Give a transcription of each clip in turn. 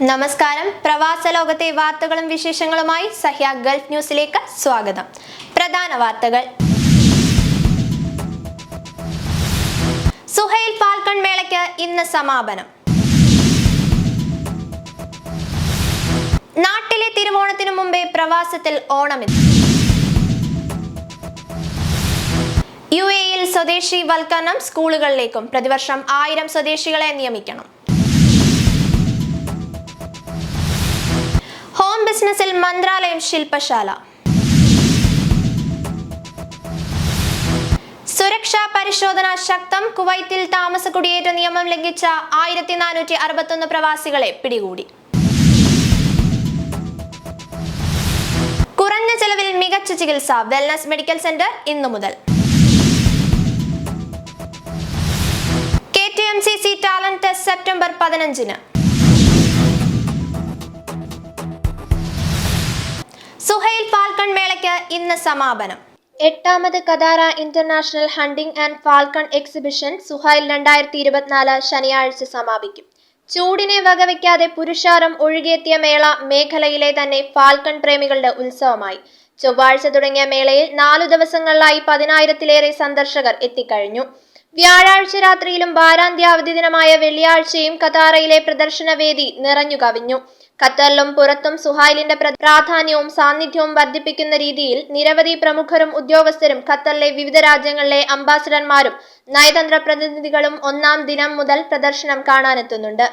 നമസ്കാരം. പ്രവാസ ലോകത്തെ വാർത്തകളും വിശേഷങ്ങളുമായി സഹ്യ ഗൾഫ് ന്യൂസിലേക്ക് സ്വാഗതം. പ്രധാന വാർത്തകൾ. സുഹൈൽ ഫാൽക്കൺ മേളയ്ക്ക് ഇന്ന് സമാപനം. നാട്ടിലെ തിരുവോണത്തിനു മുമ്പേ പ്രവാസത്തിൽ ഓണമെത്തി. UAE-യിൽ സ്വദേശി വൽക്കരണം സ്കൂളുകളിലേക്കും. പ്രതിവർഷം 1000 സ്വദേശികളെ നിയമിക്കണം. ഹോം ബിസിനസിൽ മന്ത്രാലയം ശില്പശാല. സുരക്ഷാ പരിശോധന ശക്തം. കുവൈത്തിൽ താമസ കുടിയേറ്റ നിയമം ലംഘിച്ച 1461 പ്രവാസികളെ പിടികൂടി. കുറഞ്ഞ ചെലവിൽ മികച്ച ചികിത്സ. വെൽനസ് മെഡിക്കൽ സെന്റർ ഇന്നു മുതൽ. KTMCC ടാലന്റ് ടെസ്റ്റ് സെപ്റ്റംബർ 15-ന്. സുഹൈൽ ഫാൽക്കൺ മേളയ്ക്ക് ഇന്ന് സമാപനം. 8ാമത് Katara international hunting and falcon exhibition Suhail 2024 ശനിയാഴ്ച സമാപിക്കും. ചൂടിനെ വകവയ്ക്കാതെ പുരുഷാരം ഒഴുകിയെത്തിയ മേള മേഖലയിലെ തന്നെ ഫാൽക്കൺ പ്രേമികളുടെ ഉത്സവമായി. ചൊവ്വാഴ്ച തുടങ്ങിയ മേളയിൽ 4 ദിവസങ്ങളിലായി 10,000-ലേറെ സന്ദർശകർ എത്തിക്കഴിഞ്ഞു. വ്യാഴാഴ്ച രാത്രിയിലും വാരാന്ത്യ അവധി ദിനമായ വെള്ളിയാഴ്ചയും ഖത്താറയിലെ പ്രദർശന വേദി നിറഞ്ഞു കവിഞ്ഞു. ഖത്തറിലും പുറത്തും സുഹൈലിന്റെ പ്രാധാന്യവും സാന്നിധ്യവും വർദ്ധിപ്പിക്കുന്ന രീതിയിൽ നിരവധി പ്രമുഖരും ഉദ്യോഗസ്ഥരും ഖത്തറിലെ വിവിധ രാജ്യങ്ങളിലെ അംബാസഡർമാരും നയതന്ത്ര പ്രതിനിധികളും 1-ാം ദിനം മുതൽ പ്രദർശനം കാണാനെത്തുന്നുണ്ട്.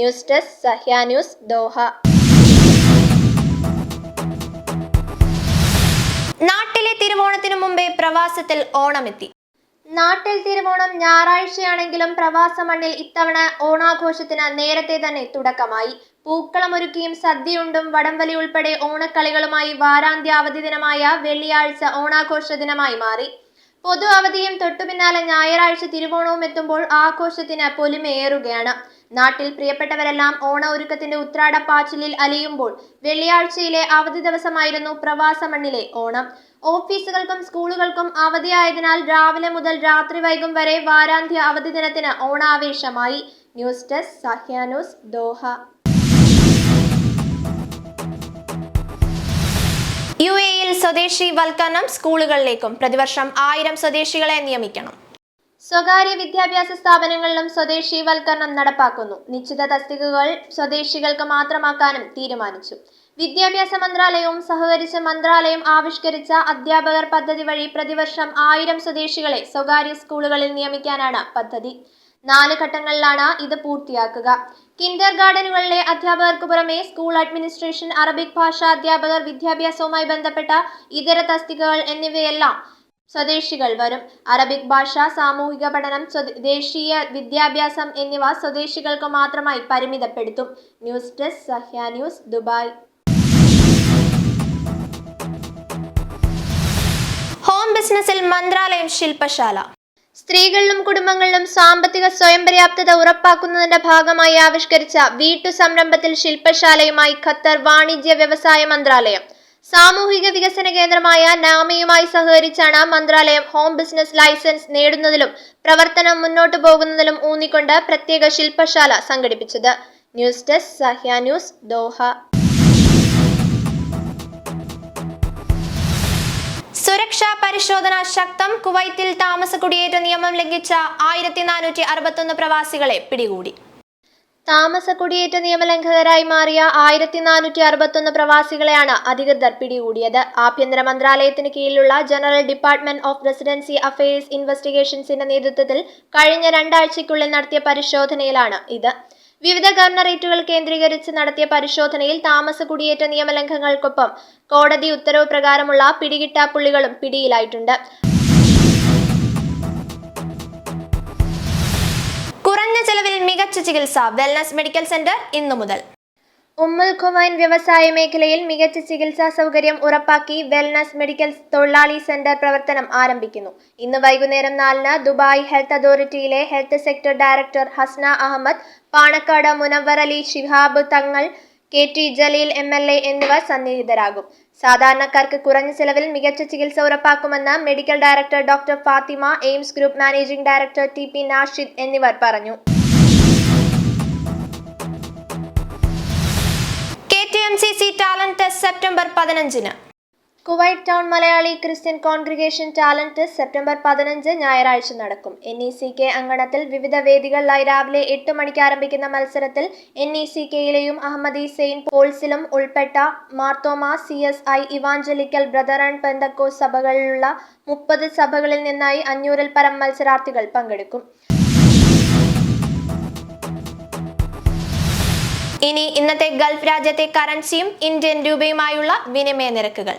News desk Sahya news, Doha. നാട്ടിലെ തിരുവോണത്തിനു മുമ്പേ പ്രവാസത്തിൽ ഓണമെത്തി. നാട്ടിൽ തിരുവോണം ഞായറാഴ്ചയാണെങ്കിലും പ്രവാസ മണ്ണിൽ ഇത്തവണ ഓണാഘോഷത്തിന് നേരത്തെ തന്നെ തുടക്കമായി. പൂക്കളമൊരുക്കിയും സദ്യയുണ്ടും വടംവലി ഉൾപ്പെടെ ഓണക്കളികളുമായി വാരാന്ത്യ അവധി ദിനമായ വെള്ളിയാഴ്ച ഓണാഘോഷ ദിനമായി മാറി. പൊതു അവധിയും തൊട്ടുപിന്നാലെ ഞായറാഴ്ച തിരുവോണവും എത്തുമ്പോൾ ആഘോഷത്തിന് പൊലിമയേറുകയാണ്. നാട്ടിൽ പ്രിയപ്പെട്ടവരെല്ലാം ഓണ ഒരുക്കത്തിന്റെ ഉത്രാടപ്പാച്ചിലിൽ അലിയുമ്പോൾ വെള്ളിയാഴ്ചയിലെ അവധി ദിവസമായിരുന്നു പ്രവാസ മണ്ണിലെ ഓണം. ഓഫീസുകൾക്കും സ്കൂളുകൾക്കും അവധിയായതിനാൽ രാവിലെ മുതൽ രാത്രി വൈകും വരെ വാരാന്ത്യ അവധി ദിനത്തിന് ഓണാവേശമായി. News desk Sahya news, Doha. UAE-യിൽ സ്വദേശി വൽക്കരണം സ്കൂളുകളിലേക്കും. പ്രതിവർഷം 1000 സ്വദേശികളെ നിയമിക്കണം. സ്വകാര്യ വിദ്യാഭ്യാസ സ്ഥാപനങ്ങളിലും സ്വദേശി വൽക്കരണം നടപ്പാക്കുന്നു. നിശ്ചിത തസ്തികകൾ സ്വദേശികൾക്ക് മാത്രമാക്കാനും തീരുമാനിച്ചു. വിദ്യാഭ്യാസ മന്ത്രാലയവും സഹകരിച്ച മന്ത്രാലയം ആവിഷ്കരിച്ച അധ്യാപകർ പദ്ധതി വഴി പ്രതിവർഷം 1000 സ്വദേശികളെ സ്വകാര്യ സ്കൂളുകളിൽ നിയമിക്കാനാണ് പദ്ധതി. 4 ഘട്ടങ്ങളിലാണ് ഇത് പൂർത്തിയാക്കുക. കിൻഡർ ഗാർഡനുകളിലെ അധ്യാപകർക്ക് പുറമെ സ്കൂൾ അഡ്മിനിസ്ട്രേഷൻ, അറബിക് ഭാഷാ അധ്യാപകർ, വിദ്യാഭ്യാസവുമായി ബന്ധപ്പെട്ട ഇതര തസ്തികകൾ എന്നിവയെല്ലാം സ്വദേശികൾ വരും. അറബിക് ഭാഷ, സാമൂഹിക പഠനം, ദേശീയ വിദ്യാഭ്യാസം എന്നിവ സ്വദേശികൾക്ക് മാത്രമായി പരിമിതപ്പെടുത്തും. News desk Sahya news, Dubai. Home ബിസിനസിൽ മന്ത്രാലയം ശില്പശാല. സ്ത്രീകളിലും കുടുംബങ്ങളിലും സാമ്പത്തിക സ്വയം പര്യാപ്തത ഉറപ്പാക്കുന്നതിന്റെ ഭാഗമായി ആവിഷ്കരിച്ച വീട്ടു സംരംഭത്തിൽ ശില്പശാലയുമായി ഖത്തർ വാണിജ്യ വ്യവസായ മന്ത്രാലയം. സാമൂഹിക വികസന കേന്ദ്രമായ നാമയുമായി സഹകരിച്ചാണ് മന്ത്രാലയം ഹോം ബിസിനസ് ലൈസൻസ് നേടുന്നതിലും പ്രവർത്തനം മുന്നോട്ടു പോകുന്നതിലും ഊന്നിക്കൊണ്ട് പ്രത്യേക ശില്പശാല സംഘടിപ്പിച്ചത്. News desk Sahya news, Doha. സുരക്ഷാ പരിശോധന ശക്തം. കുവൈത്തിൽ താമസ കുടിയേറ്റ നിയമം ലംഘിച്ച 1461 പ്രവാസികളെ പിടികൂടി. താമസ കുടിയേറ്റ നിയമലംഘകരായി മാറിയ 1461 പ്രവാസികളെയാണ് അധികൃതർ പിടികൂടിയത്. ആഭ്യന്തര മന്ത്രാലയത്തിന് കീഴിലുള്ള general department of residency affairs ഇൻവെസ്റ്റിഗേഷൻസിന്റെ നേതൃത്വത്തിൽ കഴിഞ്ഞ 2 ആഴ്ചയ്ക്കുള്ളിൽ നടത്തിയ പരിശോധനയിലാണ് ഇത്. വിവിധ ഗവർണറേറ്റുകൾ കേന്ദ്രീകരിച്ച് നടത്തിയ പരിശോധനയിൽ താമസ കുടിയേറ്റ നിയമലംഘനങ്ങൾക്കൊപ്പം കോടതി ഉത്തരവ് പ്രകാരമുള്ള പിടികിട്ടാപ്പുള്ളികളും പിടിയിലായിട്ടുണ്ട്. കുറഞ്ഞ ചെലവിൽ മികച്ച ചികിത്സ. വെൽനസ് മെഡിക്കൽ സെന്റർ ഇന്നു മുതൽ. ഉമ്മുൽ ഖുവൈൻ വ്യവസായ മേഖലയിൽ മികച്ച ചികിത്സാ സൗകര്യം ഉറപ്പാക്കി വെൽനസ് മെഡിക്കൽ തൊഴിലാളി സെന്റർ പ്രവർത്തനം ആരംഭിക്കുന്നു. ഇന്ന് വൈകുന്നേരം 4-ന് ദുബായ് ഹെൽത്ത് അതോറിറ്റിയിലെ health sector director Hasna Ahmed, Panakkad Munavvar Ali Shihab Thangal, KT Jaleel MLA എന്നിവർ സന്നിഹിതരാകും. സാധാരണക്കാർക്ക് കുറഞ്ഞ ചെലവിൽ മികച്ച ചികിത്സ ഉറപ്പാക്കുമെന്ന് medical director doctor Fathima, AIMS group managing director TP Nashid എന്നിവർ പറഞ്ഞു. IMCC ടാലന്റ് ടെസ്റ്റ് സെപ്റ്റംബർ 15-ന്. Kuwait town Malayali Christian congregation talent test September 15 ഞായറാഴ്ച നടക്കും. NECK അങ്കണത്തിൽ വിവിധ വേദികളിലായി രാവിലെ 8 മണിക്ക് ആരംഭിക്കുന്ന മത്സരത്തിൽ NECKയിലെയും അഹമ്മദി സെയിന്റ് പോൾസിലും ഉൾപ്പെട്ട Marthoma CSI evangelical brother and Pentecost സഭകളിലുള്ള 30 സഭകളിൽ നിന്നായി 500-ൽ പരം മത്സരാർത്ഥികൾ പങ്കെടുക്കും. ഇനി ഇന്നത്തെ ഗൾഫ് രാജ്യത്തെ കറൻസിയും ഇന്ത്യൻ രൂപയുമായുള്ള വിനിമയ നിരക്കുകൾ.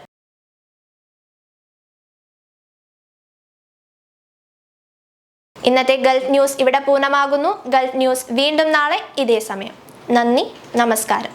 ഇന്നത്തെ ഗൾഫ് ന്യൂസ് ഇവിടെ പൂർണ്ണമാകുന്നു. ഗൾഫ് ന്യൂസ് വീണ്ടും നാളെ ഇതേ സമയം. നന്ദി, നമസ്കാരം.